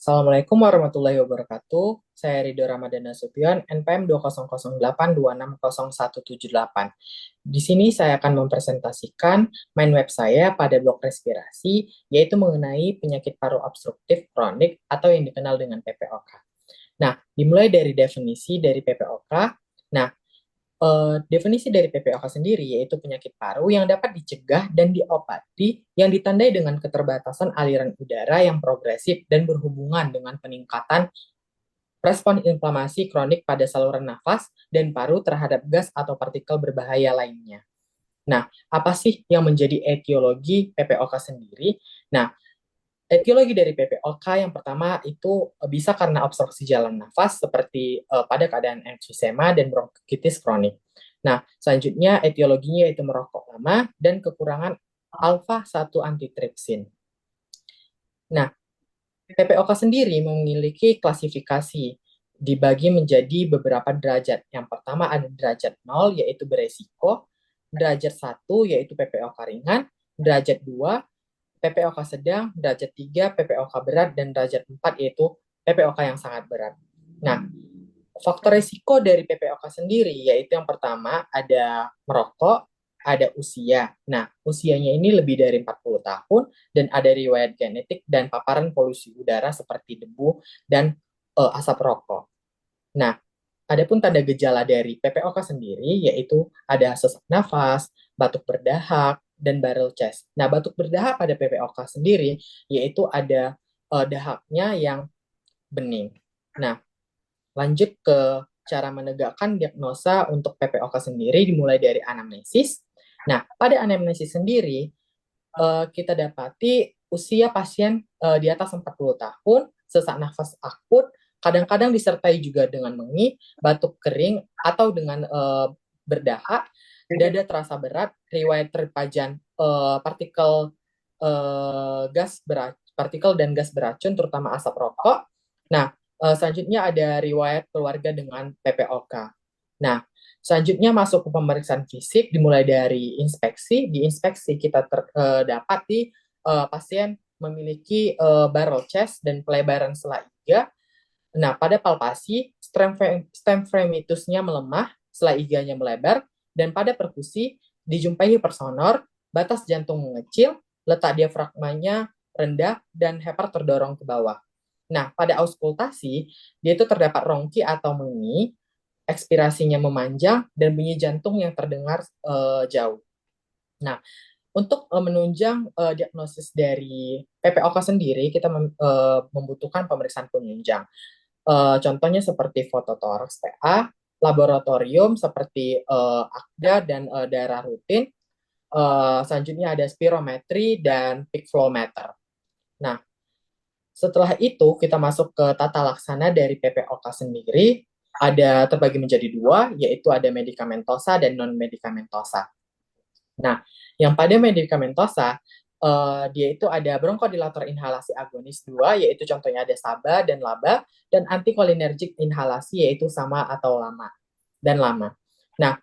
Assalamualaikum warahmatullahi wabarakatuh. Saya Ridho Ramadana Nasution, NPM 2008260178. Di sini saya akan mempresentasikan mind web saya pada blog respirasi, yaitu mengenai penyakit paru obstruktif kronik atau yang dikenal dengan PPOK. Nah, dimulai dari definisi dari PPOK. Nah, definisi dari PPOK sendiri yaitu penyakit paru yang dapat dicegah dan diobati yang ditandai dengan keterbatasan aliran udara yang progresif dan berhubungan dengan peningkatan respon inflamasi kronik pada saluran nafas dan paru terhadap gas atau partikel berbahaya lainnya. Nah, apa sih yang menjadi etiologi PPOK sendiri? Nah, etiologi dari PPOK yang pertama itu bisa karena obstruksi jalan nafas seperti pada keadaan emfisema dan bronkitis kronik. Nah, selanjutnya etiologinya yaitu merokok lama dan kekurangan alfa 1 antitripsin. Nah, PPOK sendiri memiliki klasifikasi dibagi menjadi beberapa derajat. Yang pertama ada derajat 0 yaitu beresiko, derajat 1 yaitu PPOK ringan, derajat 2 PPOK sedang, derajat 3 PPOK berat, dan derajat 4 yaitu PPOK yang sangat berat. Nah, faktor risiko dari PPOK sendiri yaitu yang pertama ada merokok, ada usia. Nah, usianya ini lebih dari 40 tahun dan ada riwayat genetik dan paparan polusi udara seperti debu dan asap rokok. Nah, adapun tanda gejala dari PPOK sendiri yaitu ada sesak nafas, batuk berdahak, dan barrel chest. Nah, batuk berdahak pada PPOK sendiri yaitu ada dahaknya yang bening. Nah, lanjut ke cara menegakkan diagnosa untuk PPOK sendiri dimulai dari anamnesis. Nah, pada anamnesis sendiri kita dapati usia pasien di atas 40 tahun, sesak nafas akut, kadang-kadang disertai juga dengan mengi, batuk kering, atau dengan berdahak, dada terasa berat, riwayat terpajan partikel partikel dan gas beracun, terutama asap rokok. Nah, selanjutnya ada riwayat keluarga dengan PPOK. Nah, selanjutnya masuk ke pemeriksaan fisik dimulai dari inspeksi. Di inspeksi kita dapati pasien memiliki barrel chest dan pelebaran sela iga. Nah, pada palpasi stem fremitusnya melemah, sela iganya melebar, dan pada perkusi dijumpai hipersonor, batas jantung mengecil, letak diafragmanya rendah, dan hepar terdorong ke bawah. Nah, pada auskultasi, dia itu terdapat rongki atau mengi, ekspirasinya memanjang, dan bunyi jantung yang terdengar jauh. Nah, untuk menunjang diagnosis dari PPOK sendiri, kita membutuhkan pemeriksaan penunjang. Contohnya seperti fototoraks PA, laboratorium seperti AKDA dan darah rutin. Selanjutnya ada spirometri dan peak flow meter. Nah, setelah itu kita masuk ke tata laksana dari PPOK sendiri. Ada terbagi menjadi dua, yaitu ada medikamentosa dan non-medikamentosa. Nah, yang pada medikamentosa, dia itu ada bronkodilator inhalasi agonis 2, yaitu contohnya ada SABA dan LABA, dan anticholinergic inhalasi, yaitu sama atau lama, dan lama. Nah,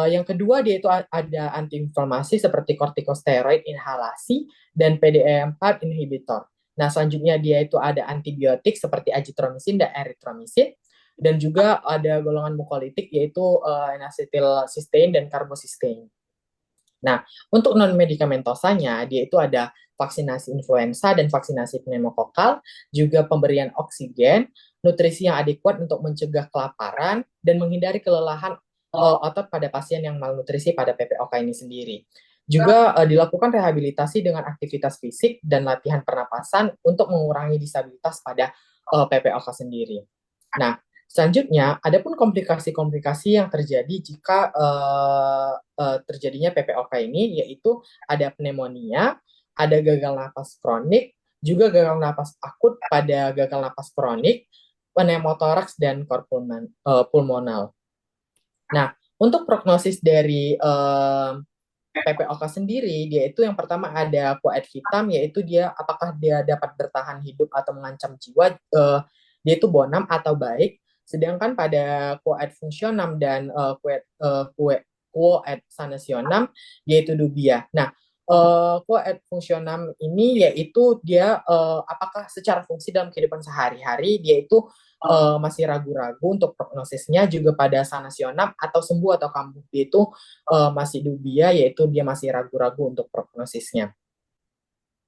yang kedua dia itu ada antiinflamasi seperti kortikosteroid inhalasi dan PDE4 inhibitor. Nah, selanjutnya dia itu ada antibiotik seperti azitromisin dan eritromisin, dan juga ada golongan mukolitik yaitu N-acetyl dan karbosistein. Nah, untuk non-medikamentosanya, dia itu ada vaksinasi influenza dan vaksinasi pneumokokal, juga pemberian oksigen, nutrisi yang adekuat untuk mencegah kelaparan, dan menghindari kelelahan otot pada pasien yang malnutrisi pada PPOK ini sendiri. Juga dilakukan rehabilitasi dengan aktivitas fisik dan latihan pernapasan untuk mengurangi disabilitas pada PPOK sendiri. Nah, selanjutnya, ada pun komplikasi-komplikasi yang terjadi jika terjadinya PPOK ini, yaitu ada pneumonia, ada gagal napas kronik, juga gagal napas akut pada gagal napas kronik, pneumotoraks, dan pulmonal. Nah, untuk prognosis dari PPOK sendiri, dia itu yang pertama ada quoad vitam, yaitu dia apakah dia dapat bertahan hidup atau mengancam jiwa, dia itu bonam atau baik. Sedangkan pada quoad fungsionam dan quoad sanasionam, yaitu dubia. Nah, Koet fungsional ini yaitu dia apakah secara fungsi dalam kehidupan sehari-hari dia itu masih ragu-ragu untuk prognosisnya juga pada sanasional atau sembuh atau kambuh dia itu masih dubia yaitu dia masih ragu-ragu untuk prognosisnya.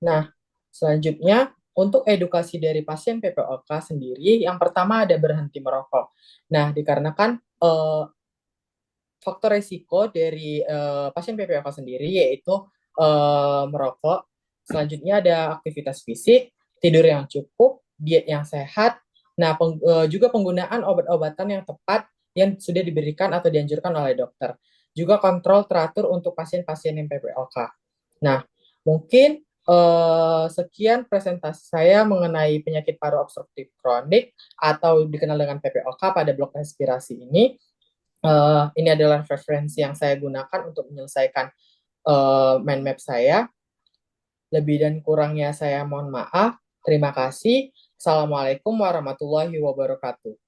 Nah, selanjutnya untuk edukasi dari pasien PPOK sendiri, yang pertama ada berhenti merokok. Nah, dikarenakan faktor resiko dari pasien PPOK sendiri yaitu merokok. Selanjutnya ada aktivitas fisik, tidur yang cukup, diet yang sehat. Nah, juga penggunaan obat-obatan yang tepat yang sudah diberikan atau dianjurkan oleh dokter. Juga kontrol teratur untuk pasien-pasien yang PPOK. Nah, mungkin sekian presentasi saya mengenai penyakit paru obstruktif kronik atau dikenal dengan PPOK pada blok respirasi ini. Ini adalah referensi yang saya gunakan untuk menyelesaikan mind map saya. Lebih dan kurangnya saya mohon maaf. Terima kasih. Assalamualaikum warahmatullahi wabarakatuh.